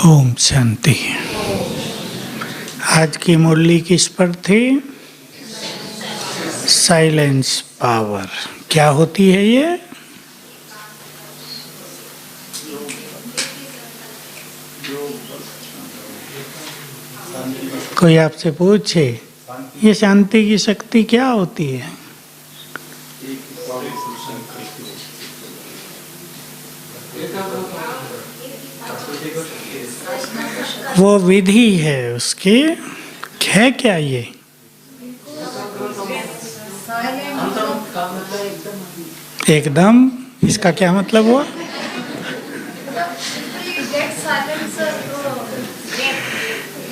ओम शांति। आज की मुरली किस पर थी? Silence power. क्या होती है ये? कोई आपसे पूछे ये शांति की शक्ति क्या होती है? वो विधि है उसकी, है क्या ये? एकदम। इसका क्या मतलब हुआ?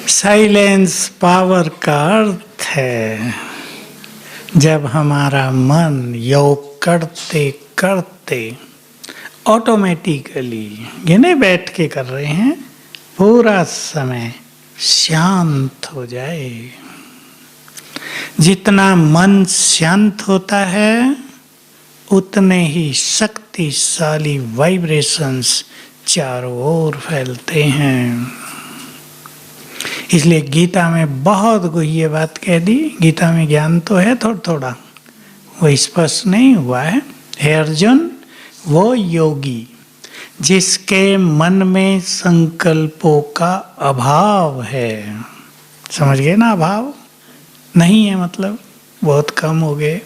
साइलेंस पावर का अर्थ है जब हमारा मन योग करते करते ऑटोमेटिकली, ये नहीं बैठ के कर रहे हैं, पूरा समय शांत हो जाए। जितना मन शांत होता है उतने ही शक्तिशाली वाइब्रेशंस चारों ओर फैलते हैं। इसलिए गीता में बहुत ये बात कह दी। गीता में ज्ञान तो है थोड़ा थोड़ा, वो स्पष्ट नहीं हुआ है। हे अर्जुन, वो योगी जिसके मन में संकल्पों का अभाव है, समझ गए ना? अभाव नहीं है मतलब बहुत कम हो गए।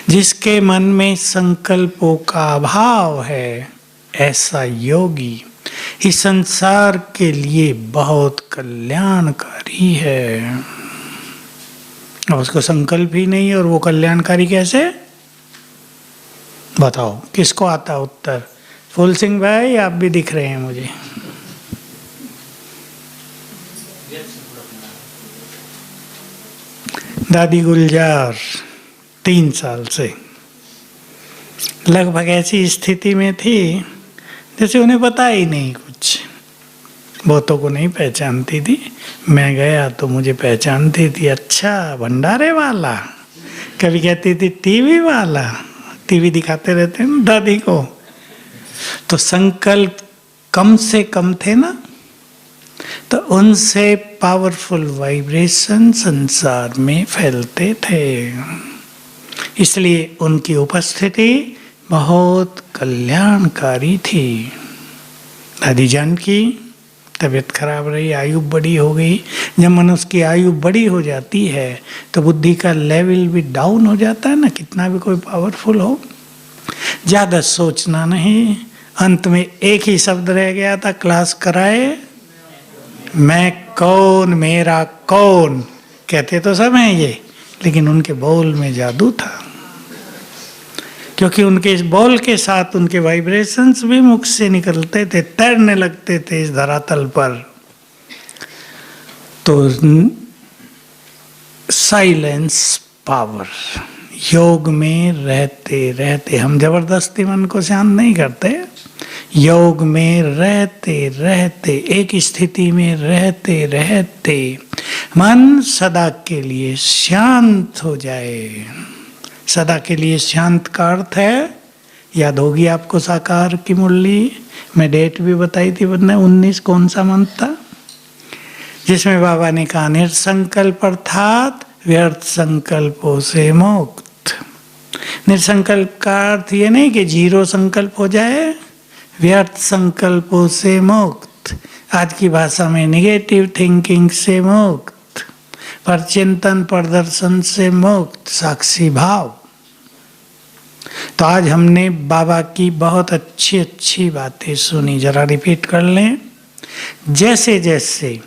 जिसके मन में संकल्पों का अभाव है, ऐसा योगी इस संसार के लिए बहुत कल्याणकारी है। अब उसको संकल्प ही नहीं और वो कल्याणकारी कैसे? बताओ, किसको आता उत्तर? फूल सिंह भाई, आप भी दिख रहे हैं मुझे। दादी गुलजार 3 साल से लगभग ऐसी स्थिति में थी जैसे उन्हें पता ही नहीं कुछ। बहुतों को नहीं पहचानती थी। मैं गया तो मुझे पहचानती थी। अच्छा, भंडारे वाला। कभी कहती थी टीवी वाला। टीवी दिखाते रहते हैं दादी को। तो संकल्प कम से कम थे ना, तो उनसे पावरफुल वाइब्रेशन संसार में फैलते थे। इसलिए उनकी उपस्थिति बहुत कल्याणकारी थी। दादी जान की तबीयत खराब रही, आयु बड़ी हो गई। जब मनुष्य की आयु बड़ी हो जाती है तो बुद्धि का लेवल भी डाउन हो जाता है ना, कितना भी कोई पावरफुल हो। ज़्यादा सोचना नहीं। अंत में एक ही शब्द रह गया था, क्लास कराए, मैं कौन, मेरा कौन। कहते तो सब हैं ये, लेकिन उनके बोल में जादू था, क्योंकि उनके इस बोल के साथ उनके वाइब्रेशंस भी मुख से निकलते थे, तैरने लगते थे इस धरातल पर। तो साइलेंस पावर, योग में रहते रहते, हम जबरदस्ती मन को शांत नहीं करते। योग में रहते रहते, एक स्थिति में रहते रहते मन सदा के लिए शांत हो जाए। सदा के लिए शांत का अर्थ है, याद होगी आपको साकार की मुरली में डेट भी बताई थी, 19 कौन सा मंथ था, जिसमें बाबा ने कहा निर्संकल्प अर्थात व्यर्थ संकल्पों से मुक्त। निर्संकल्प का अर्थ ये नहीं कि जीरो संकल्प हो जाए, व्यर्थ संकल्पों से मुक्त। आज की भाषा में निगेटिव थिंकिंग से मुक्त, पर चिंतन प्रदर्शन से मुक्त, साक्षी भाव। तो आज हमने बाबा की बहुत अच्छी अच्छी बातें सुनी, जरा रिपीट कर लें। जैसे जैसे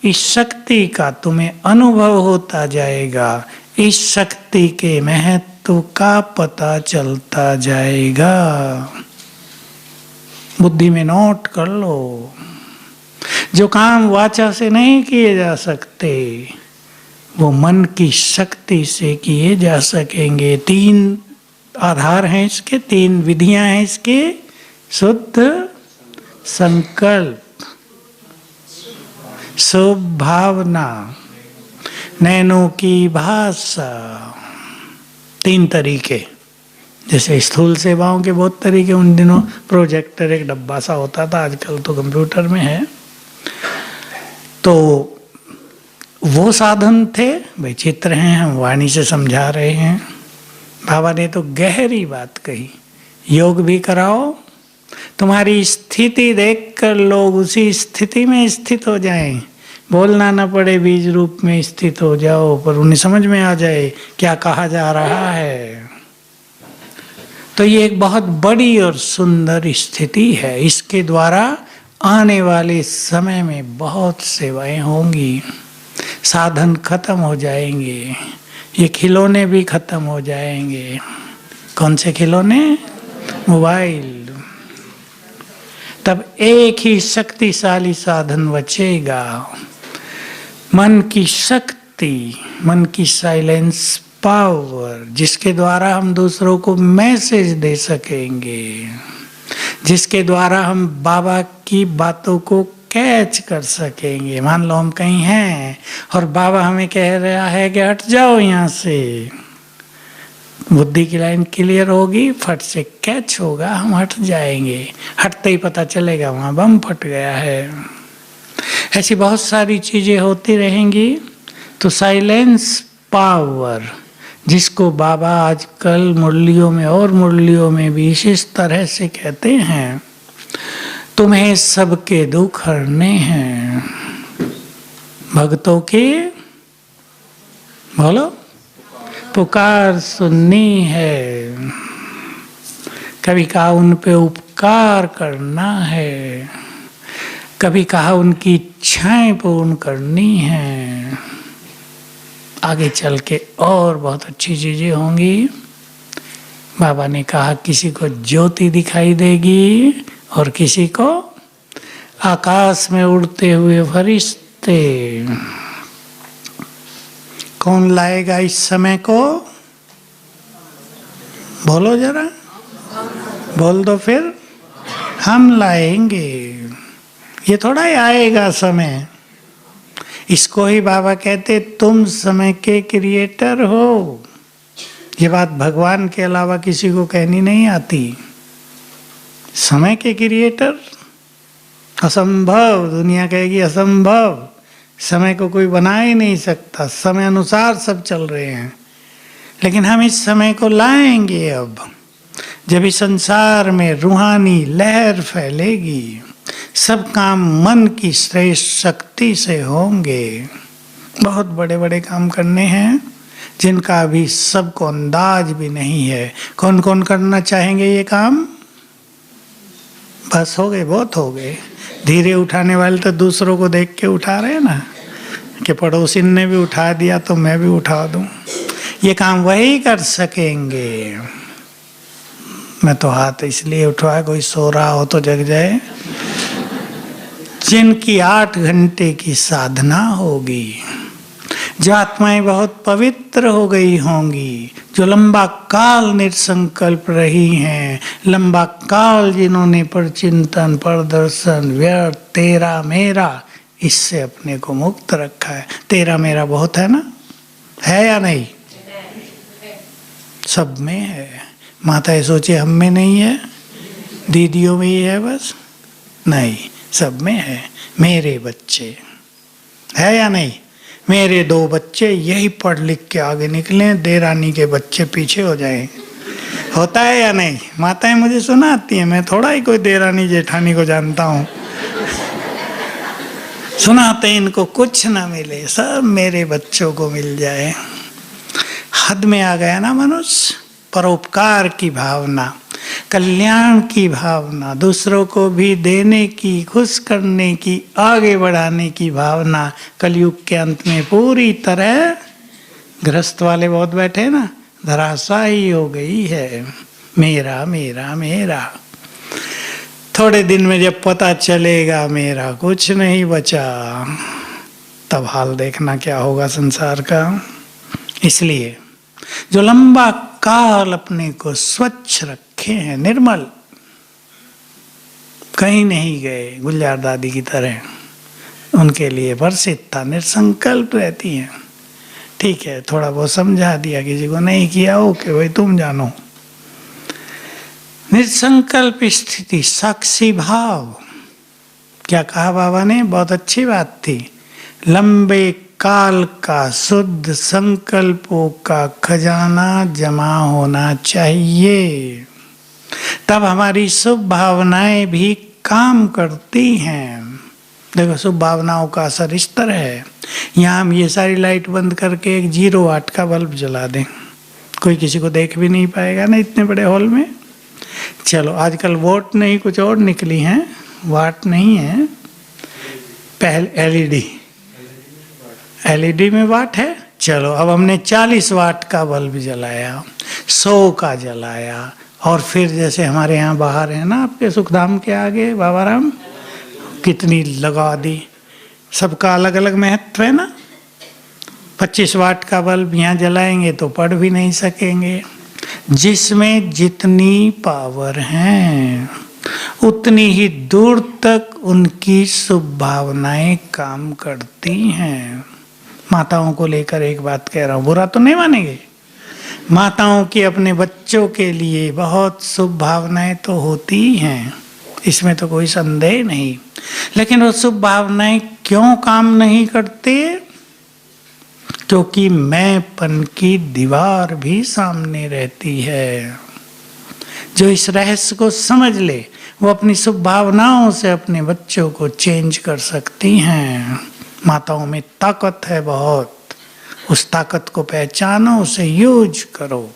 इस शक्ति का तुम्हें अनुभव होता जाएगा, इस शक्ति के महत्व का पता चलता जाएगा। बुद्धि में नोट कर लो। जो काम वाचा से नहीं किए जा सकते, वो मन की शक्ति से किए जा सकेंगे। 3 आधार हैं इसके, 3 विधियां हैं इसके। शुद्ध संकल्प, शुभ भावना, नैनों की भाषा। 3 तरीके। जैसे स्थूल सेवाओं के बहुत तरीके, उन दिनों प्रोजेक्टर एक डब्बा सा होता था, आजकल तो कंप्यूटर में है। तो वो साधन थे, विचित्र हैं, हम वाणी से समझा रहे हैं। बाबा ने तो गहरी बात कही, योग भी कराओ, तुम्हारी स्थिति देखकर लोग उसी स्थिति में स्थित हो जाएं, बोलना न पड़े, बीज रूप में स्थित हो जाओ, पर उन्हें समझ में आ जाए क्या कहा जा रहा है। तो ये एक बहुत बड़ी और सुंदर स्थिति है। इसके द्वारा आने वाले समय में बहुत सेवाएं होंगी, साधन खत्म हो जाएंगे, ये खिलौने भी खत्म हो जाएंगे। कौन से खिलौने? मोबाइल। तब एक ही शक्तिशाली साधन बचेगा, मन की शक्ति, मन की साइलेंस पावर, जिसके द्वारा हम दूसरों को मैसेज दे सकेंगे, जिसके द्वारा हम बाबा की बातों को कैच कर सकेंगे। मान लो हम कहीं हैं और बाबा हमें कह रहा है कि हट जाओ यहाँ से, बुद्धि की लाइन क्लियर होगी, फट से कैच होगा, हम हट जाएंगे, हटते ही पता चलेगा वहाँ बम फट गया है। ऐसी बहुत सारी चीजें होती रहेंगी। तो साइलेंस पावर, जिसको बाबा आजकल मुरलियों में और मुरलियों में भी इस तरह से कहते हैं, तुम्हें सबके दुख हरने हैं, भक्तों की बोलो पुकार सुननी है, कभी कहा उन पे उपकार करना है, कभी कहा उनकी इच्छाएं पूर्ण करनी है। आगे चल के और बहुत अच्छी चीजें होंगी। बाबा ने कहा किसी को ज्योति दिखाई देगी और किसी को आकाश में उड़ते हुए फरिश्ते। कौन लाएगा इस समय को? बोलो जरा, बोल दो फिर। हम लाएंगे, ये थोड़ा ही आएगा समय। इसको ही बाबा कहते तुम समय के क्रिएटर हो। ये बात भगवान के अलावा किसी को कहनी नहीं आती। समय के क्रिएटर असंभव, दुनिया कहेगी असंभव, समय को कोई बना ही नहीं सकता, समय अनुसार सब चल रहे हैं। लेकिन हम इस समय को लाएंगे अब, जब इस संसार में रूहानी लहर फैलेगी, सब काम मन की श्रेष्ठ शक्ति से होंगे। बहुत बड़े बड़े काम करने हैं जिनका अभी सबको अंदाज भी नहीं है। कौन कौन करना चाहेंगे ये काम? बस हो गए, बहुत हो गए। धीरे उठाने वाले तो दूसरों को देख के उठा रहे हैं ना, कि पड़ोसी ने भी उठा दिया तो मैं भी उठा दूं। ये काम वही कर सकेंगे। मैं तो हाथ इसलिए उठवाया, कोई सो रहा हो तो जग जाए। जिनकी 8 घंटे की साधना होगी, जो आत्माएं बहुत पवित्र हो गई होंगी, जो लंबा काल निर्संकल्प रही हैं, लंबा काल जिन्होंने पर चिंतन, पर दर्शन, व्यर्थ, तेरा मेरा, इससे अपने को मुक्त रखा है। तेरा मेरा बहुत है ना, है या नहीं? सब में है। माता सोचे हम में नहीं है, दीदियों में ही है, बस नहीं, सब में है। मेरे बच्चे है या नहीं? मेरे 2 बच्चे यही पढ़ लिख के आगे निकले, देरानी के बच्चे पीछे हो जाएं। होता है या नहीं? माताएं मुझे सुनाती हैं, मैं थोड़ा ही कोई देरानी जेठानी को जानता हूँ। सुनाते इनको कुछ ना मिले, सब मेरे बच्चों को मिल जाए। हद में आ गया ना मनुष्य। परोपकार की भावना, कल्याण की भावना, दूसरों को भी देने की, खुश करने की, आगे बढ़ाने की भावना कलयुग के अंत में पूरी तरह, गृहस्थ वाले बहुत बैठे ना, धराशायी हो गई है। मेरा मेरा मेरा। थोड़े दिन में जब पता चलेगा मेरा कुछ नहीं बचा, तब हाल देखना क्या होगा संसार का। इसलिए जो लंबा काल अपने को स्वच्छ रखे हैं, निर्मल, कहीं नहीं गए, गुलजार दादी की तरह, उनके लिए वर्षित था, निर्संकल्प रहती हैं। ठीक है, थोड़ा बहुत समझा दिया, किसी को नहीं किया, ओके भाई तुम जानो। निर्संकल्प स्थिति, साक्षी भाव। क्या कहा बाबा ने? बहुत अच्छी बात थी लंबे काल का शुद्ध संकल्पों का खजाना जमा होना चाहिए, तब हमारी शुभ भावनाएं भी काम करती हैं। देखो शुभ भावनाओं का असर इस तरह है, यहाँ हम ये सारी लाइट बंद करके एक 0 वाट का बल्ब जला दें, कोई किसी को देख भी नहीं पाएगा ना इतने बड़े हॉल में। चलो आजकल वोट नहीं कुछ और निकली हैं, वाट नहीं है, पहले एलईडी में वाट है। चलो अब हमने 40 वाट का बल्ब जलाया, 100 का जलाया, और फिर जैसे हमारे यहाँ बाहर है ना आपके सुखधाम के आगे बाबा राम, कितनी लगा दी, सबका अलग अलग महत्व है ना। 25 वाट का बल्ब यहाँ जलाएंगे तो पढ़ भी नहीं सकेंगे। जिसमें जितनी पावर है उतनी ही दूर तक उनकी शुभ भावनाएं काम करती हैं। माताओं को लेकर एक बात कह रहा हूँ, बुरा तो नहीं मानेंगे। माताओं की अपने बच्चों के लिए बहुत शुभ भावनाएं तो होती हैं, इसमें तो कोई संदेह नहीं, लेकिन वो शुभ भावनाएं क्यों काम नहीं करते? क्योंकि मैंपन की दीवार भी सामने रहती है। जो इस रहस्य को समझ ले वो अपनी शुभ भावनाओं से अपने बच्चों को चेंज कर सकती हैं। माताओं में ताकत है बहुत, उस ताकत को पहचानो, उसे यूज करो।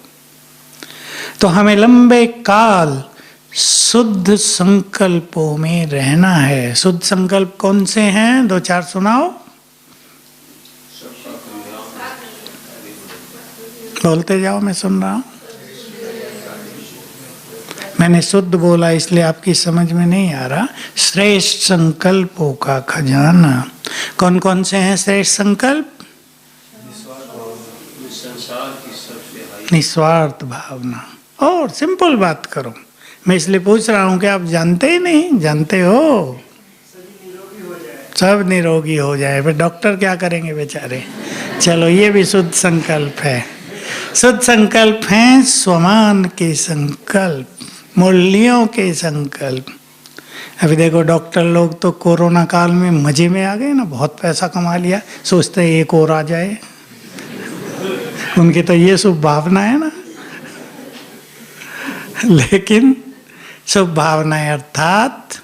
तो हमें लंबे काल शुद्ध संकल्पों में रहना है। शुद्ध संकल्प कौन से हैं? 2-4 सुनाओ, बोलते जाओ, मैं सुन रहा हूं। मैंने शुद्ध बोला इसलिए आपकी समझ में नहीं आ रहा। श्रेष्ठ संकल्पों का खजाना कौन कौन से हैं? श्रेष्ठ संकल्प, निस्वार्थ भावना। और सिंपल बात करो, मैं इसलिए पूछ रहा हूं कि आप जानते ही नहीं, जानते हो सब निरोगी हो जाए, फिर डॉक्टर क्या करेंगे बेचारे। चलो ये भी शुद्ध संकल्प है। शुद्ध संकल्प हैं स्वमान के संकल्प, मूल्यों के संकल्प। अभी देखो डॉक्टर लोग तो कोरोना काल में मजे में आ गए ना, बहुत पैसा कमा लिया, सोचते हैं एक और आ जाए, उनकी तो ये शुभ भावना है ना। लेकिन शुभ भावनाएं अर्थात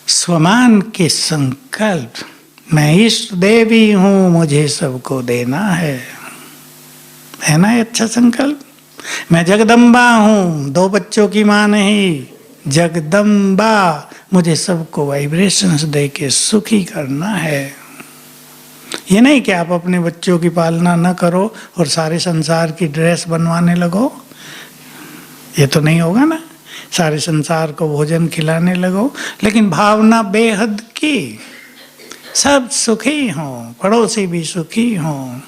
स्वमान के संकल्प, मैं इष्ट देवी हूं, मुझे सबको देना है ना ये अच्छा संकल्प। मैं जगदम्बा हूं, 2 बच्चों की मां नहीं, जगदम्बा, मुझे सबको वाइब्रेशंस दे के सुखी करना है। ये नहीं कि आप अपने बच्चों की पालना न करो और सारे संसार की ड्रेस बनवाने लगो, ये तो नहीं होगा ना। सारे संसार को भोजन खिलाने लगो, लेकिन भावना बेहद की, सब सुखी हों, पड़ोसी भी सुखी हों,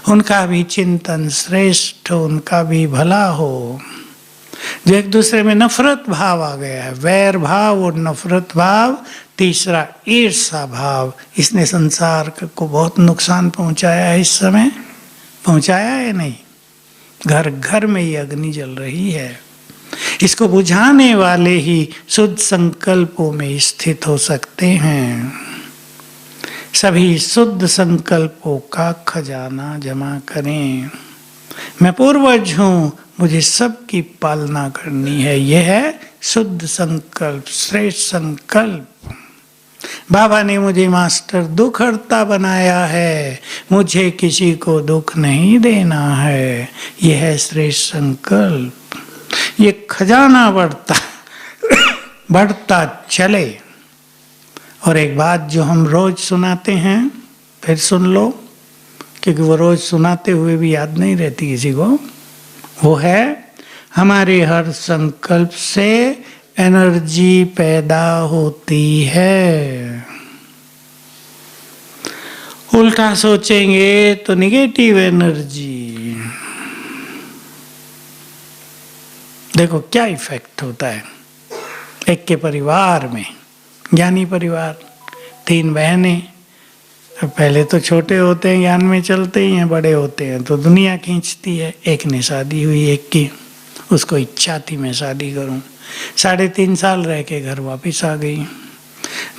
उनका भी चिंतन श्रेष्ठ हो, उनका भी भला हो। जो एक दूसरे में नफरत भाव आ गया है, वैर भाव और नफरत भाव, तीसरा ईर्ष्या भाव, इसने संसार को बहुत नुकसान पहुंचाया है। इस समय पहुंचाया है नहीं, घर घर में ये अग्नि जल रही है। इसको बुझाने वाले ही शुद्ध संकल्पों में स्थित हो सकते हैं। सभी शुद्ध संकल्पों का खजाना जमा करें। मैं पूर्वज हूँ, मुझे सबकी पालना करनी है, यह है शुद्ध संकल्प, श्रेष्ठ संकल्प। बाबा ने मुझे मास्टर दुख हर्ता बनाया है, मुझे किसी को दुख नहीं देना है, यह है श्रेष्ठ संकल्प। ये खजाना बढ़ता चले। और एक बात जो हम रोज सुनाते हैं, फिर सुन लो, क्योंकि वो रोज सुनाते हुए भी याद नहीं रहती किसी को, वो है हमारे हर संकल्प से एनर्जी पैदा होती है। उल्टा सोचेंगे तो निगेटिव एनर्जी। देखो क्या इफेक्ट होता है। एक के परिवार में, ज्ञानी परिवार, 3 बहनें, पहले तो छोटे होते हैं, ज्ञान में चलते ही हैं, बड़े होते हैं तो दुनिया खींचती है। एक ने शादी हुई, एक की, उसको इच्छा थी मैं शादी करूं, 3.5 साल रह के घर वापस आ गई।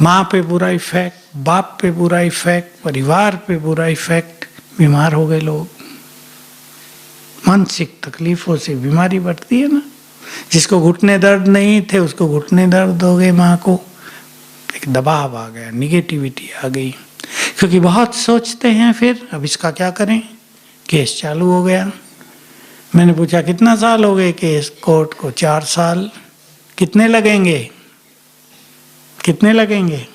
माँ पे बुरा इफेक्ट, बाप पे बुरा इफेक्ट, परिवार पे बुरा इफेक्ट, बीमार हो गए लोग। मानसिक तकलीफों से बीमारी बढ़ती है ना। जिसको घुटने दर्द नहीं थे उसको घुटने दर्द हो गए, माँ को एक दबाव आ गया, निगेटिविटी आ गई, क्योंकि बहुत सोचते हैं। फिर अब इसका क्या करें, केस चालू हो गया। मैंने पूछा कितना साल हो गए केस? कोर्ट को 4 साल। कितने लगेंगे, कितने लगेंगे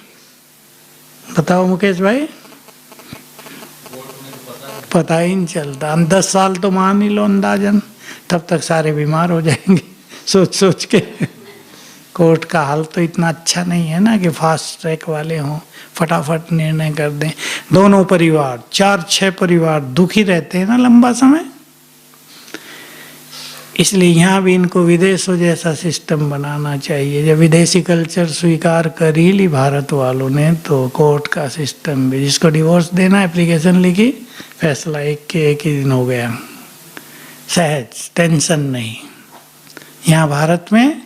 बताओ मुकेश भाई? पता ही नहीं चलता। हम 10 साल तो मान ही लो अंदाजन, तब तक सारे बीमार हो जाएंगे सोच सोच के। कोर्ट का हाल तो इतना अच्छा नहीं है ना कि फास्ट ट्रैक वाले हों, फटाफट निर्णय कर दें। दोनों परिवार, 4-6 परिवार दुखी रहते हैं ना लंबा समय। इसलिए यहाँ भी इनको विदेशों जैसा सिस्टम बनाना चाहिए। जब विदेशी कल्चर स्वीकार कर ही ली भारत वालों ने, तो कोर्ट का सिस्टम भी, जिसको डिवोर्स देना एप्लीकेशन लिखी, फैसला एक के एक ही दिन हो गया, सहज, टेंशन नहीं। यहाँ भारत में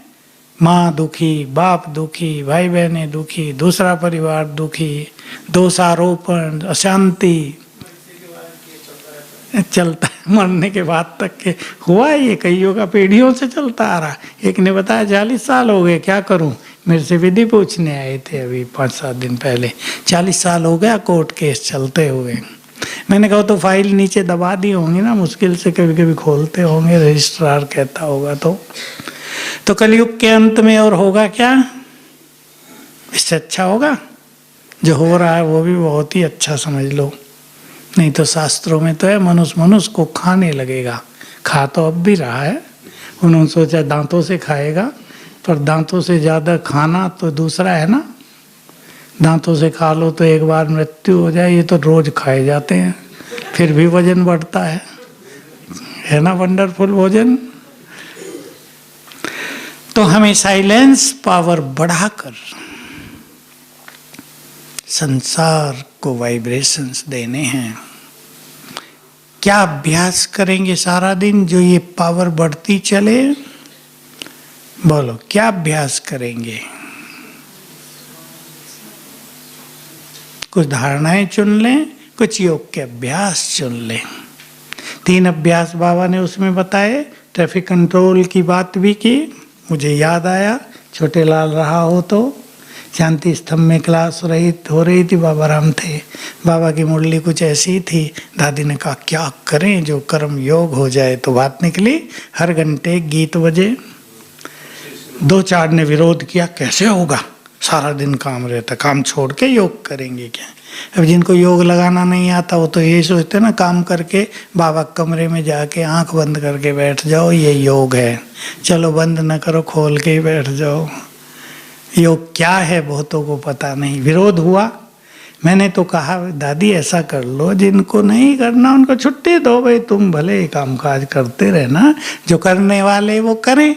माँ दुखी, बाप दुखी, भाई बहनें दुखी, दूसरा परिवार दुखी, दोषारोपण, अशांति चलता है मरने के बाद तक के। हुआ ये कईयों का पीढ़ियों से चलता आ रहा। एक ने बताया 40 साल हो गए, क्या करूं? मेरे से विधि पूछने आए थे अभी 5-7 दिन पहले, 40 साल हो गया कोर्ट केस चलते हुए। मैंने कहा तो फाइल नीचे दबा दी होंगी ना, मुश्किल से कभी कभी खोलते होंगे, रजिस्ट्रार कहता होगा। तो कलयुग के अंत में और होगा क्या? इससे अच्छा होगा जो हो रहा है, वो भी बहुत ही अच्छा समझ लो। नहीं तो शास्त्रों में तो है मनुष्य मनुष्य को खाने लगेगा। खा तो अब भी रहा है, उन्होंने सोचा दांतों से खाएगा, पर दांतों से ज़्यादा खाना तो दूसरा है ना। दांतों से खा लो तो एक बार मृत्यु हो जाए, ये तो रोज खाए जाते हैं, फिर भी वजन बढ़ता है ना वंडरफुल भोजन। तो हमें साइलेंस पावर बढ़ाकर संसार को वाइब्रेशंस देने हैं। क्या अभ्यास करेंगे सारा दिन जो ये पावर बढ़ती चले? बोलो क्या अभ्यास करेंगे? कुछ धारणाएं चुन लें, कुछ योग के अभ्यास चुन लें। 3 अभ्यास बाबा ने उसमें बताए। ट्रैफिक कंट्रोल की बात भी की, मुझे याद आया छोटे लाल रहा हो तो शांति स्तंभ में क्लास हो रही थी, बाबा राम थे, बाबा की मुरली कुछ ऐसी थी। दादी ने कहा क्या करें जो कर्म योग हो जाए, तो बात निकली हर घंटे गीत बजे। 2-4 ने विरोध किया, कैसे होगा, सारा दिन काम रहता, काम छोड़ के योग करेंगे क्या? अब जिनको योग लगाना नहीं आता वो तो यही सोचते ना, काम करके बाबा कमरे में जाके आंख बंद करके बैठ जाओ, ये योग है। चलो बंद न करो, खोल के ही बैठ जाओ। योग क्या है बहुतों को पता नहीं। विरोध हुआ। मैंने तो कहा दादी ऐसा कर लो, जिनको नहीं करना उनको छुट्टी दो भाई, तुम भले काम काज करते रहना, जो करने वाले वो करें।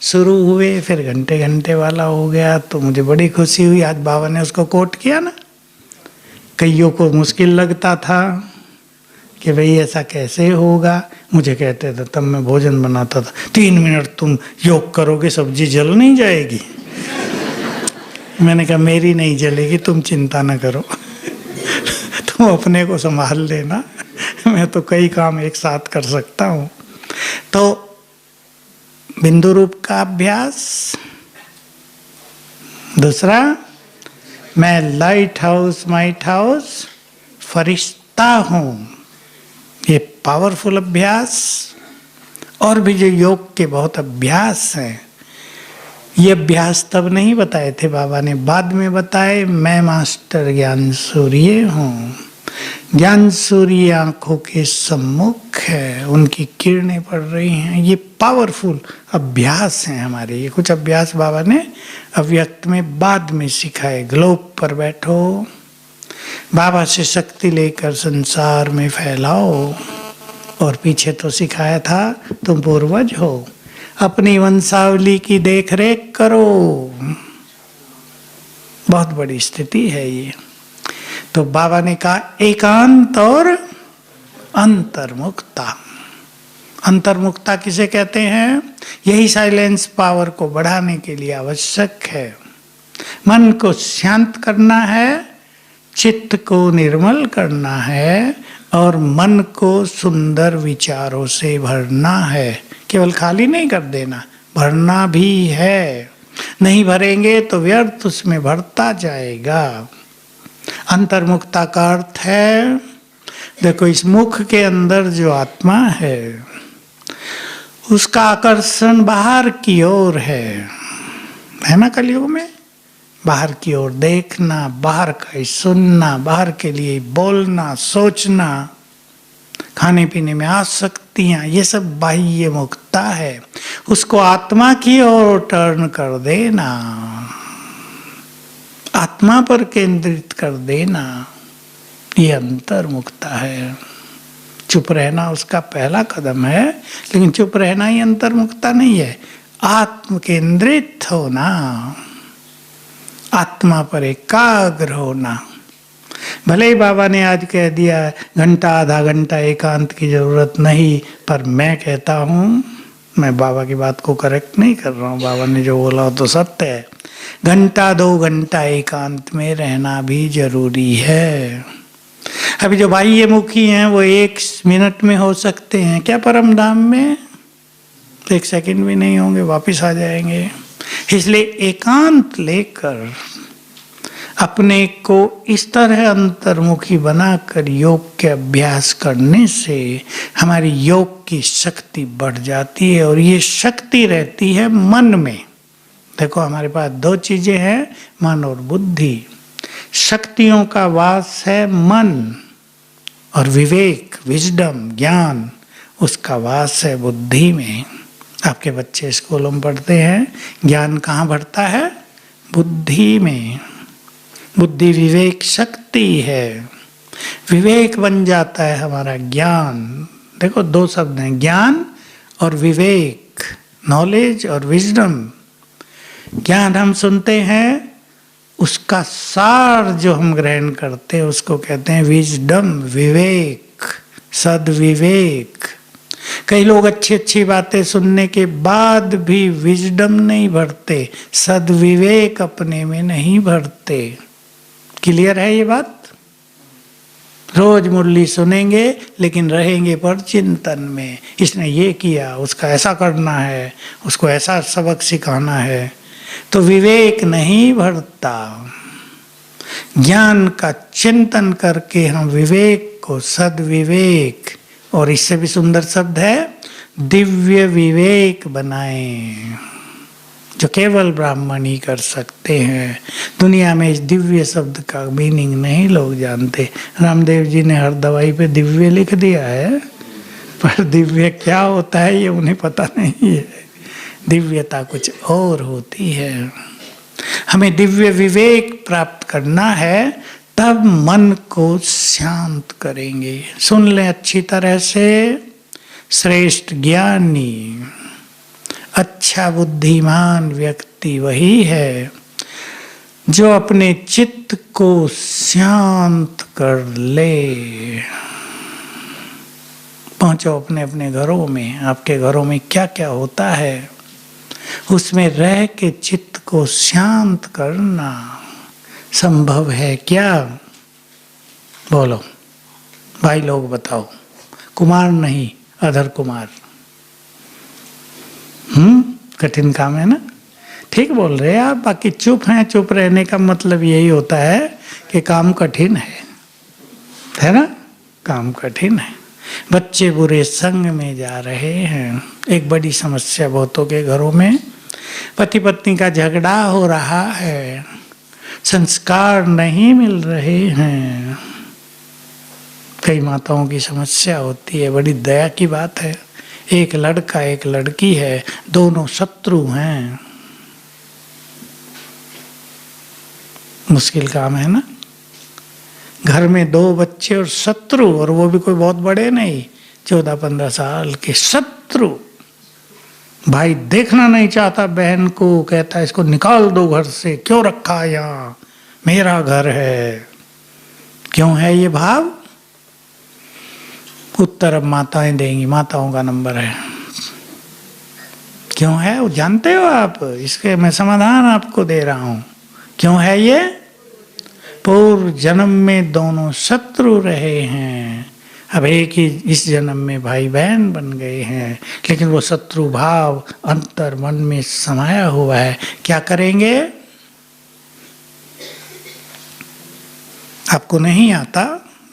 शुरू हुए, फिर घंटे घंटे वाला हो गया, तो मुझे बड़ी खुशी हुई। आज बाबा ने उसको कोट किया ना। कईयों को मुश्किल लगता था कि भाई ऐसा कैसे होगा, मुझे कहते थे, तब मैं भोजन बनाता था, 3 मिनट तुम योग करोगे सब्जी जल नहीं जाएगी? मैंने कहा मेरी नहीं जलेगी, तुम चिंता न करो तुम अपने को संभाल लेना, मैं तो कई काम एक साथ कर सकता हूँ। तो बिंदु रूप का अभ्यास। दूसरा, मैं लाइट हाउस माइट हाउस फरिश्ता हूँ, ये पावरफुल अभ्यास। और भी जो योग के बहुत अभ्यास हैं, ये अभ्यास तब नहीं बताए थे बाबा ने, बाद में बताए। मैं मास्टर ज्ञान सूर्य हूँ, ज्ञान सूर्य आंखों के सम्मुख है, उनकी किरणें पड़ रही हैं। ये पावरफुल अभ्यास हैं हमारे। ये कुछ अभ्यास बाबा ने अव्यक्त में बाद में सिखाए। ग्लोब पर बैठो, बाबा से शक्ति लेकर संसार में फैलाओ। और पीछे तो सिखाया था तुम पूर्वज हो, अपनी वंशावली की देखरेख करो। बहुत बड़ी स्थिति है ये। तो बाबा ने कहा एकांत और अंतर्मुखता। अंतर्मुखता किसे कहते हैं? यही साइलेंस पावर को बढ़ाने के लिए आवश्यक है। मन को शांत करना है, चित्त को निर्मल करना है और मन को सुंदर विचारों से भरना है। केवल खाली नहीं कर देना, भरना भी है। नहीं भरेंगे तो व्यर्थ उसमें भरता जाएगा। अंतर्मुखता का अर्थ है, देखो इस मुख के अंदर जो आत्मा है उसका आकर्षण बाहर की ओर है ना कलयुग में। बाहर की ओर देखना, बाहर का ही सुनना, बाहर के लिए बोलना, सोचना, खाने पीने में आसक्तियां, ये सब बाह्य मुक्ता है। उसको आत्मा की ओर टर्न कर देना, आत्मा पर केंद्रित कर देना, ये अंतर्मुखता है। चुप रहना उसका पहला कदम है, लेकिन चुप रहना ही अंतर्मुखता नहीं है। आत्म केंद्रित होना, आत्मा पर एकाग्र होना। भले ही बाबा ने आज कह दिया घंटा आधा घंटा एकांत की जरूरत नहीं, पर मैं कहता हूँ, मैं बाबा की बात को करेक्ट नहीं कर रहा हूँ, बाबा ने जो बोला तो सत्य है। घंटा 2 घंटा एकांत में रहना भी जरूरी है। अभी जो बाह्य मुखी हैं वो 1 मिनट में हो सकते हैं क्या परम धाम में? 1 सेकंड भी नहीं होंगे, वापिस आ जाएंगे। इसलिए एकांत लेकर अपने को इस तरह अंतर्मुखी बनाकर योग के अभ्यास करने से हमारी योग की शक्ति बढ़ जाती है, और ये शक्ति रहती है मन में। देखो हमारे पास 2 चीजें हैं, मन और बुद्धि। शक्तियों का वास है मन, और विवेक, विजडम, ज्ञान, उसका वास है बुद्धि में। आपके बच्चे स्कूलों में पढ़ते हैं, ज्ञान कहाँ बढ़ता है? बुद्धि में। बुद्धि विवेक शक्ति है, विवेक बन जाता है हमारा ज्ञान। देखो 2 शब्द हैं, ज्ञान और विवेक, नॉलेज और विजडम। ज्ञान हम सुनते हैं, उसका सार जो हम ग्रहण करते हैं उसको कहते हैं विजडम, विवेक, सद्विवेक। कई लोग अच्छी अच्छी बातें सुनने के बाद भी विजडम नहीं भरते, सद्विवेक अपने में नहीं भरते। क्लियर है ये बात? रोज मुरली सुनेंगे लेकिन रहेंगे पर चिंतन में, इसने ये किया, उसका ऐसा करना है, उसको ऐसा सबक सिखाना है, तो विवेक नहीं भरता। ज्ञान का चिंतन करके हम विवेक को सद्विवेक, और इससे भी सुंदर शब्द है दिव्य विवेक बनाएं, जो केवल ब्राह्मण ही कर सकते हैं। दुनिया में इस दिव्य शब्द का मीनिंग नहीं लोग जानते। रामदेव जी ने हर दवाई पे दिव्य लिख दिया है, पर दिव्य क्या होता है ये उन्हें पता नहीं है। दिव्यता कुछ और होती है। हमें दिव्य विवेक प्राप्त करना है, तब मन को शांत करेंगे। सुन लें अच्छी तरह से, श्रेष्ठ ज्ञानी, अच्छा बुद्धिमान व्यक्ति वही है जो अपने चित्त को शांत कर ले। पहुंचो अपने अपने घरों में, आपके घरों में क्या क्या होता है उसमें रह के चित्त को शांत करना संभव है क्या? बोलो भाई लोग बताओ। कुमार नहीं, अधर कुमार। कठिन काम है ना? ठीक बोल रहे हैं आप, बाकी चुप हैं। चुप रहने का मतलब यही होता है कि काम कठिन है ना? काम कठिन है। बच्चे बुरे संग में जा रहे हैं। एक बड़ी समस्या बहुतों के घरों में, पति पत्नी का झगड़ा हो रहा है, संस्कार नहीं मिल रहे हैं। कई माताओं की समस्या होती है, बड़ी दया की बात है। एक लड़का एक लड़की है, दोनों शत्रु हैं। मुश्किल काम है ना? घर में 2 बच्चे और शत्रु, और वो भी कोई बहुत बड़े नहीं, 14-15 साल के शत्रु। भाई देखना नहीं चाहता बहन को, कहता है इसको निकाल दो घर से, क्यों रखा यहाँ, मेरा घर है। क्यों है ये भाव? उत्तर अब माताएं देंगी, माताओं का नंबर है। क्यों है वो जानते हो आप? इसके मैं समाधान आपको दे रहा हूं। क्यों है ये? पूर्व जन्म में दोनों शत्रु रहे हैं, अब एक ही इस जन्म में भाई बहन बन गए हैं, लेकिन वो शत्रु भाव अंतर मन में समाया हुआ है। क्या करेंगे? आपको नहीं आता,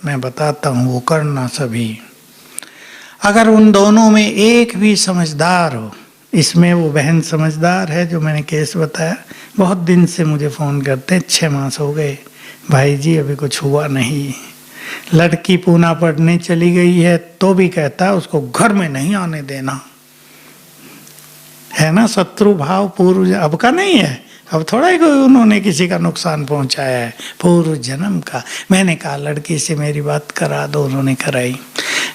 मैं बताता हूँ, वो करना सभी। अगर उन दोनों में एक भी समझदार हो, इसमें वो बहन समझदार है जो मैंने केस बताया, बहुत दिन से मुझे फ़ोन करते हैं, 6 मास हो गए भाई जी अभी कुछ हुआ नहीं। लड़की पूना पढ़ने चली गई है तो भी कहता है उसको घर में नहीं आने देना। है ना, शत्रु भाव पूर्व अब का नहीं है, अब थोड़ा ही कोई उन्होंने किसी का नुकसान पहुंचाया है, पूर्व जन्म का। मैंने कहा लड़की से मेरी बात करा दो, उन्होंने कराई।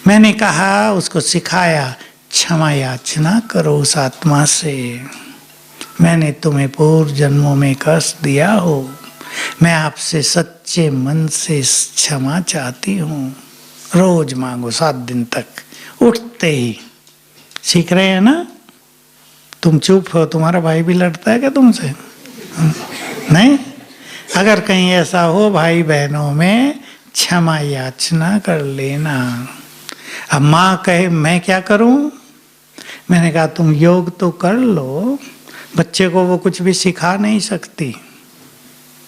मैंने कहा उसको सिखाया क्षमा याचना करो उस आत्मा से, मैंने तुम्हें पूर्व जन्मों में कष्ट दिया हो, मैं आपसे सच्चे मन से क्षमा चाहती हूँ। रोज मांगो 7 दिन तक, उठते ही। सीख रहे हैं ना? तुम चुप हो, तुम्हारा भाई भी लड़ता है क्या तुमसे? नहीं? अगर कहीं ऐसा हो भाई बहनों में, क्षमा याचना कर लेना। अब माँ कहे मैं क्या करूं? मैंने कहा तुम योग तो कर लो, बच्चे को वो कुछ भी सिखा नहीं सकती,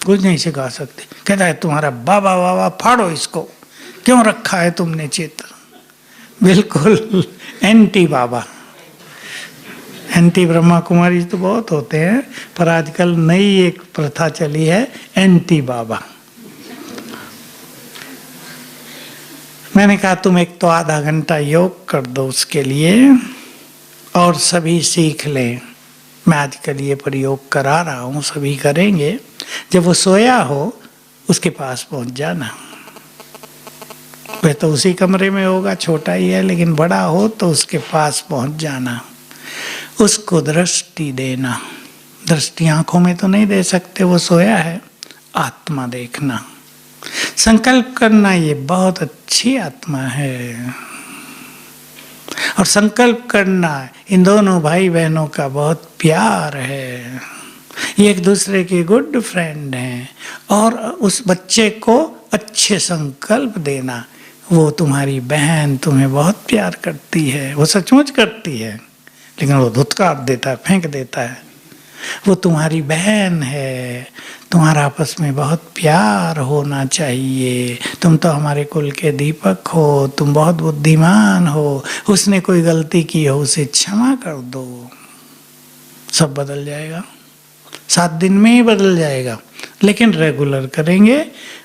कुछ नहीं सिखा सकती। कहता है तुम्हारा बाबा बाबा फाड़ो इसको, क्यों रखा है तुमने चित्र? बिल्कुल एंटी बाबा। एंटी ब्रह्मा कुमारी तो बहुत होते हैं, पर आजकल नई एक प्रथा चली है एंटी बाबा। मैंने कहा तुम एक तो आधा घंटा योग कर दो उसके लिए, और सभी सीख लें। मैं आजकल ये प्रयोग करा रहा हूँ, सभी करेंगे। जब वो सोया हो उसके पास पहुंच जाना। वह तो उसी कमरे में होगा, छोटा ही है, लेकिन बड़ा हो तो उसके पास पहुंच जाना, उसको दृष्टि देना। दृष्टि आंखों में तो नहीं दे सकते, वो सोया है, आत्मा देखना, संकल्प करना ये बहुत अच्छी आत्मा है। और संकल्प करना इन दोनों भाई बहनों का बहुत प्यार है, ये एक दूसरे के गुड फ्रेंड हैं। और उस बच्चे को अच्छे संकल्प देना, वो तुम्हारी बहन तुम्हें बहुत प्यार करती है, वो सचमुच करती है, लेकिन वो धुतकार देता है, फेंक देता है। वो तुम्हारी बहन है, तुम्हारा आपस में बहुत प्यार होना चाहिए। तुम तो हमारे कुल के दीपक हो, तुम बहुत बुद्धिमान हो, उसने कोई गलती की हो उसे क्षमा कर दो, सब बदल जाएगा। 7 दिन में ही बदल जाएगा, लेकिन रेगुलर करेंगे।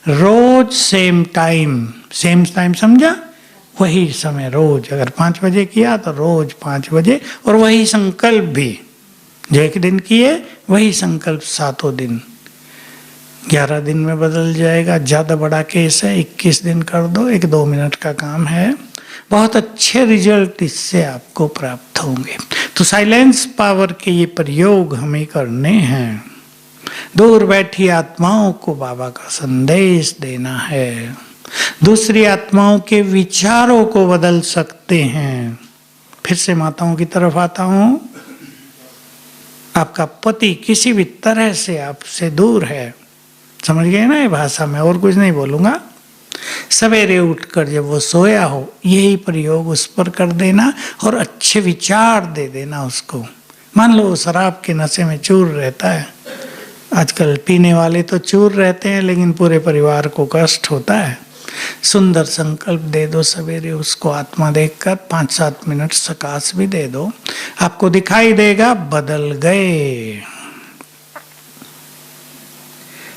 रोज सेम टाइम समझा? वही समय रोज, अगर 5 बजे किया तो रोज 5 बजे, और वही संकल्प भी जो एक दिन किए वही संकल्प 7 दिन, 11 दिन में बदल जाएगा। ज़्यादा बड़ा केस है 21 दिन कर दो, 1-2 मिनट का काम है, बहुत अच्छे रिजल्ट इससे आपको प्राप्त होंगे। तो साइलेंस पावर के ये प्रयोग हमें करने हैं। दूर बैठी आत्माओं को बाबा का संदेश देना है, दूसरी आत्माओं के विचारों को बदल सकते हैं। फिर से माताओं की तरफ आता हूं। आपका पति किसी भी तरह से आपसे दूर है, समझ गए ना ये भाषा में, और कुछ नहीं बोलूँगा। सवेरे उठकर जब वो सोया हो यही प्रयोग उस पर कर देना और अच्छे विचार दे देना उसको। मान लो शराब के नशे में चूर रहता है, आजकल पीने वाले तो चूर रहते हैं, लेकिन पूरे परिवार को कष्ट होता है। सुंदर संकल्प दे दो सवेरे उसको, आत्मा देखकर 5-7 मिनट सकाश भी दे दो, आपको दिखाई देगा बदल गए।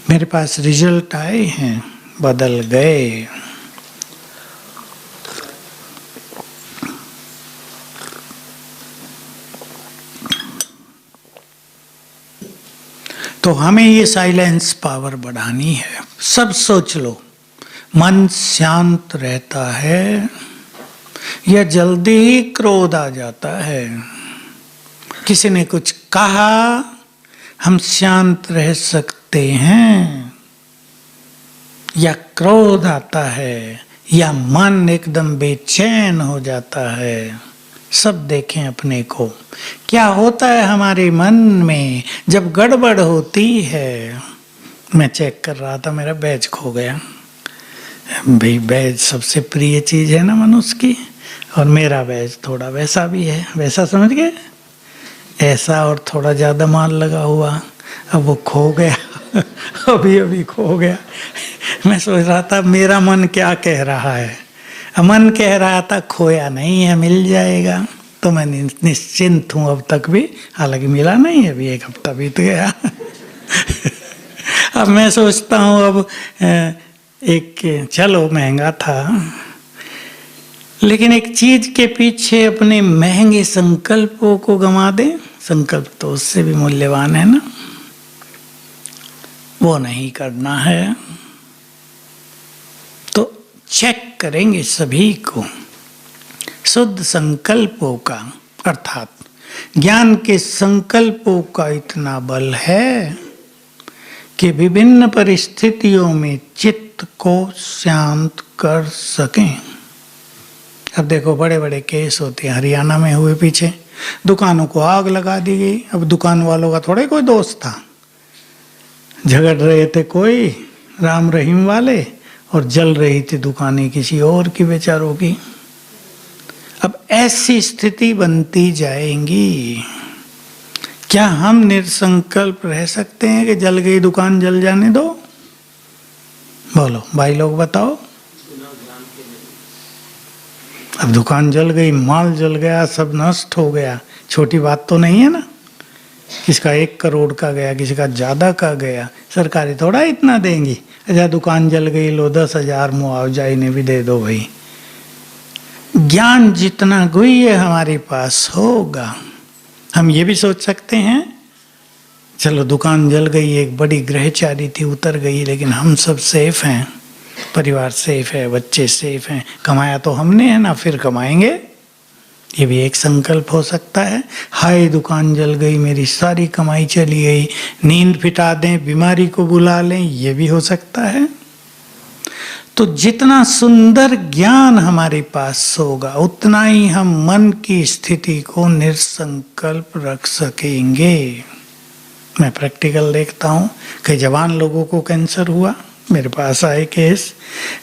मेरे पास रिजल्ट आए हैं, बदल गए। तो हमें ये साइलेंस पावर बढ़ानी है। सब सोच लो, मन शांत रहता है या जल्दी ही क्रोध आ जाता है? किसी ने कुछ कहा, हम शांत रह सकते हैं, या क्रोध आता है, या मन एकदम बेचैन हो जाता है? सब देखें अपने को, क्या होता है हमारे मन में जब गड़बड़ होती है। मैं चेक कर रहा था, मेरा बैज खो गया। भाई बैज सबसे प्रिय चीज है ना मनुष्य की, और मेरा बैज थोड़ा वैसा भी है, वैसा समझ गए, ऐसा और थोड़ा ज्यादा माल लगा हुआ। अब वो खो गया अभी अभी खो गया। मैं सोच रहा था मेरा मन क्या कह रहा है। मन कह रहा था खोया नहीं है, मिल जाएगा। तो मैं निश्चिंत हूँ अब तक भी, हालांकि मिला नहीं है, अभी 1 हफ्ता बीत गया अब मैं सोचता हूँ अब एक, चलो महंगा था, लेकिन एक चीज के पीछे अपने महंगे संकल्पों को गंवा दे, संकल्प तो उससे भी मूल्यवान है ना, वो नहीं करना है। तो चेक करेंगे सभी को शुद्ध संकल्पों का, अर्थात ज्ञान के संकल्पों का इतना बल है कि विभिन्न परिस्थितियों में चित्त को शांत कर सकें। अब देखो बड़े बड़े केस होते हैं, हरियाणा में हुए पीछे, दुकानों को आग लगा दी गई। अब दुकान वालों का थोड़े कोई दोस्त था, झगड़ रहे थे कोई राम रहीम वाले, और जल रही थी दुकानें किसी और की बेचारों की। अब ऐसी स्थिति बनती जाएंगी। क्या हम निसंकल्प रह सकते हैं कि जल गई दुकान जल जाने दो? बोलो भाई लोग बताओ। अब दुकान जल गई, माल जल गया, सब नष्ट हो गया, छोटी बात तो नहीं है ना। किसका 1 करोड़ का गया, किसी का ज्यादा का गया, सरकारी थोड़ा इतना देंगी। अच्छा दुकान जल गई, लो 10,000 मुआवजा इन्हें भी दे दो भाई। ज्ञान जितना गुह्य हमारे पास होगा, हम ये भी सोच सकते हैं चलो दुकान जल गई, एक बड़ी गृहचारी थी उतर गई, लेकिन हम सब सेफ हैं, परिवार सेफ है, बच्चे सेफ हैं, कमाया तो हमने है ना, फिर कमाएंगे। ये भी एक संकल्प हो सकता है। हाय दुकान जल गई, मेरी सारी कमाई चली गई, नींद फिटा दें, बीमारी को बुला लें, ये भी हो सकता है। तो जितना सुंदर ज्ञान हमारे पास होगा, उतना ही हम मन की स्थिति को निसंकल्प रख सकेंगे। मैं प्रैक्टिकल देखता हूँ, कई जवान लोगों को कैंसर हुआ, मेरे पास आए केस,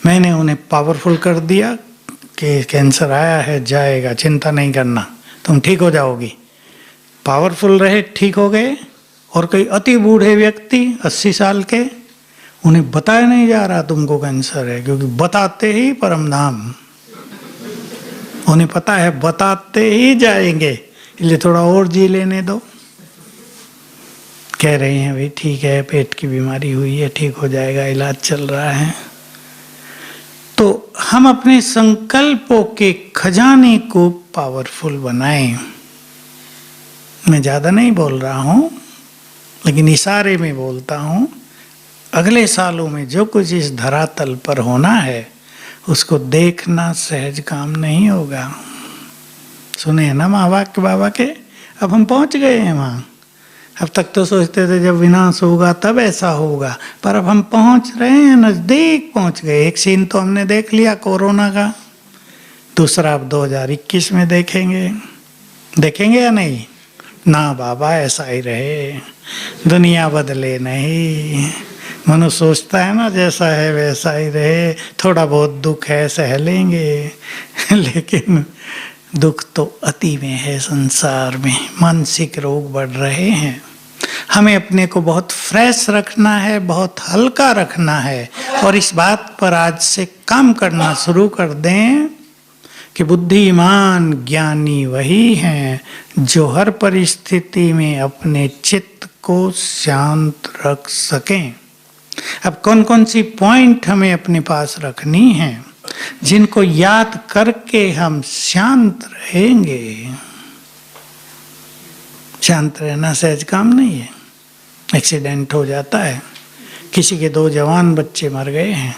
मैंने उन्हें पावरफुल कर दिया कि कैंसर आया है, जाएगा, चिंता नहीं करना, तुम ठीक हो जाओगी। पावरफुल रहे, ठीक हो गए। और कई अति बूढ़े व्यक्ति 80 साल के, उन्हें बताया नहीं जा रहा तुमको कैंसर है, क्योंकि बताते ही परम धाम, उन्हें पता है बताते ही जाएंगे, इसलिए थोड़ा और जी लेने दो। कह रहे हैं भाई ठीक है, पेट की बीमारी हुई है, ठीक हो जाएगा, इलाज चल रहा है। तो हम अपने संकल्पों के खजाने को पावरफुल बनाएं। मैं ज्यादा नहीं बोल रहा हूं, लेकिन इशारे में बोलता हूं। अगले सालों में जो कुछ इस धरातल पर होना है, उसको देखना सहज काम नहीं होगा। सुने ना महावाक्य बाबा के, अब हम पहुंच गए हैं वहां। अब तक तो सोचते थे जब विनाश होगा तब ऐसा होगा, पर अब हम पहुंच रहे हैं, नजदीक पहुंच गए। एक सीन तो हमने देख लिया कोरोना का, दूसरा अब 2021 में देखेंगे। देखेंगे या नहीं? ना बाबा, ऐसा ही रहे, दुनिया बदले नहीं। मनुष्य सोचता है ना जैसा है वैसा ही रहे, थोड़ा बहुत दुख है सह लेंगे लेकिन दुख तो अति में है संसार में, मानसिक रोग बढ़ रहे हैं। हमें अपने को बहुत फ्रेश रखना है, बहुत हल्का रखना है, और इस बात पर आज से काम करना शुरू कर दें कि बुद्धिमान ज्ञानी वही हैं जो हर परिस्थिति में अपने चित्त को शांत रख सकें। अब कौन कौन सी पॉइंट हमें अपने पास रखनी है, जिनको याद करके हम शांत रहेंगे। शांत रहना सहज काम नहीं है। एक्सीडेंट हो जाता है, किसी के 2 जवान बच्चे मर गए हैं,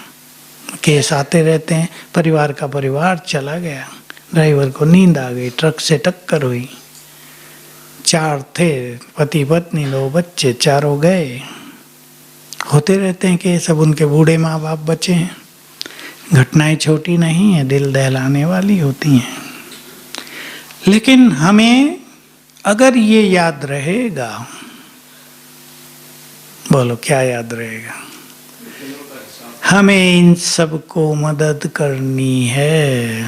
केस आते रहते हैं, परिवार का परिवार चला गया, ड्राइवर को नींद आ गई, ट्रक से टक्कर हुई, 4 थे, पति पत्नी 2 बच्चे, चारों गए। होते रहते हैं कि सब, उनके बूढ़े माँ बाप बचे हैं। घटनाएं छोटी नहीं है, दिल दहलाने वाली होती हैं। लेकिन हमें अगर ये याद रहेगा, बोलो क्या याद रहेगा? हमें इन सबको मदद करनी है।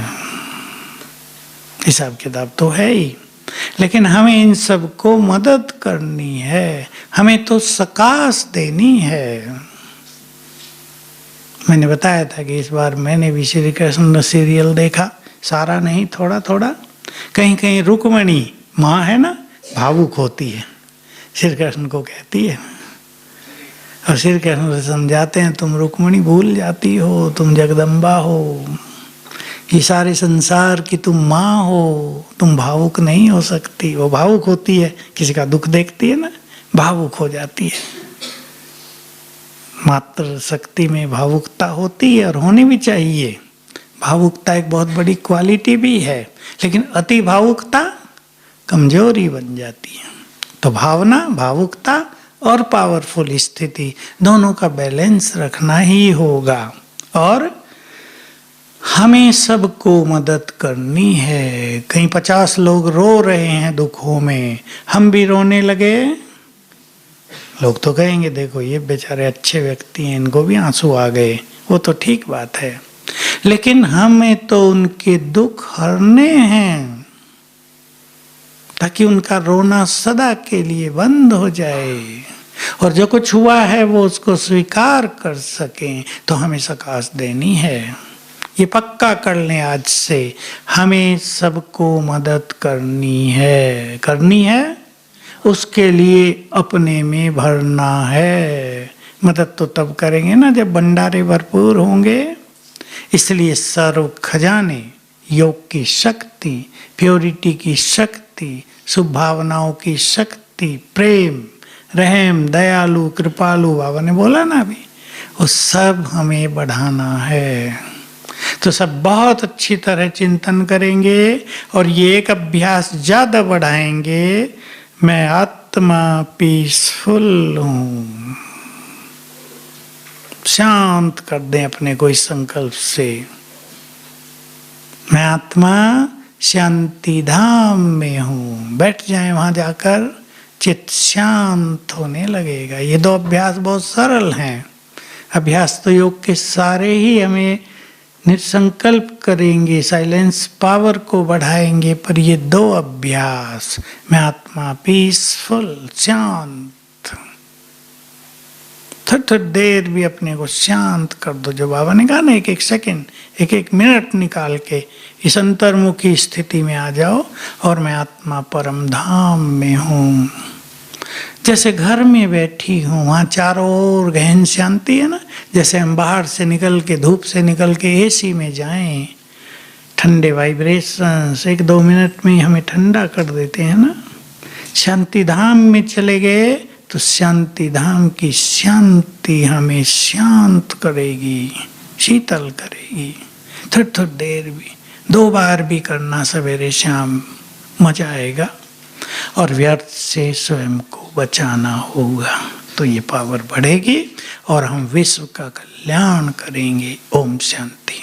हिसाब किताब तो है ही, लेकिन हमें इन सबको मदद करनी है, हमें तो सकाश देनी है। मैंने बताया था कि इस बार मैंने भी श्री कृष्ण सीरियल देखा, सारा नहीं, थोड़ा थोड़ा। कहीं कहीं रुक्मणी माँ है ना, भावुक होती है, श्री कृष्ण को कहती है, और श्री कृष्ण से समझाते हैं तुम रुक्मणी भूल जाती हो, तुम जगदम्बा हो, ये सारे संसार की तुम माँ हो, तुम भावुक नहीं हो सकती। वो भावुक होती है, किसी का दुख देखती है ना, भावुक हो जाती है। मात्र शक्ति में भावुकता होती है और होनी भी चाहिए। भावुकता एक बहुत बड़ी क्वालिटी भी है, लेकिन अति भावुकता कमजोरी बन जाती है। तो भावना, भावुकता और पावरफुल स्थिति दोनों का बैलेंस रखना ही होगा। और हमें सबको मदद करनी है। कहीं 50 लोग रो रहे हैं दुखों में, हम भी रोने लगे, लोग तो कहेंगे देखो ये बेचारे अच्छे व्यक्ति हैं, इनको भी आंसू आ गए। वो तो ठीक बात है, लेकिन हमें तो उनके दुख हरने हैं, ताकि उनका रोना सदा के लिए बंद हो जाए, और जो कुछ हुआ है वो उसको स्वीकार कर सकें। तो हमें सकाश देनी है, ये पक्का कर लें आज से। हमें सबको मदद करनी है, करनी है, उसके लिए अपने में भरना है। मदद तो तब करेंगे ना जब भंडारे भरपूर होंगे। इसलिए सर्व खजाने, योग की शक्ति, प्योरिटी की शक्ति, शुभ भावनाओं की शक्ति, प्रेम, रहम, दयालु, कृपालु बाबा ने बोला ना अभी, वो सब हमें बढ़ाना है। तो सब बहुत अच्छी तरह चिंतन करेंगे और ये एक अभ्यास ज्यादा बढ़ाएंगे। मैं आत्मा पीसफुल हूँ, शांत कर दें अपने को इस संकल्प से। मैं आत्मा शांति धाम में हूँ, बैठ जाए वहां जाकर, चित्त शांत होने लगेगा। ये दो अभ्यास बहुत सरल हैं। अभ्यास तो योग के सारे ही हमें निसंकल्प करेंगे, साइलेंस पावर को बढ़ाएंगे, पर ये दो अभ्यास, मैं आत्मा पीसफुल, शांत, थोड़ी देर भी अपने को शांत कर दो। जो बाबा ने कहा ना, एक एक सेकंड, एक एक मिनट निकाल के इस अंतर्मुखी स्थिति में आ जाओ, और मैं आत्मा परम धाम में हूँ। जैसे घर में बैठी हूँ, वहाँ चारों ओर गहन शांति है ना। जैसे हम बाहर से निकल के, धूप से निकल के एसी में जाएं, ठंडे वाइब्रेशंस 1-2 मिनट में ही हमें ठंडा कर देते हैं ना। शांति धाम में चले गए तो शांति धाम की शांति हमें शांत करेगी, शीतल करेगी। थोड़ी देर भी, 2 बार भी करना सवेरे शाम, मजा आएगा। और व्यर्थ से स्वयं को बचाना होगा, तो ये पावर बढ़ेगी और हम विश्व का कल्याण करेंगे। ओम शांति।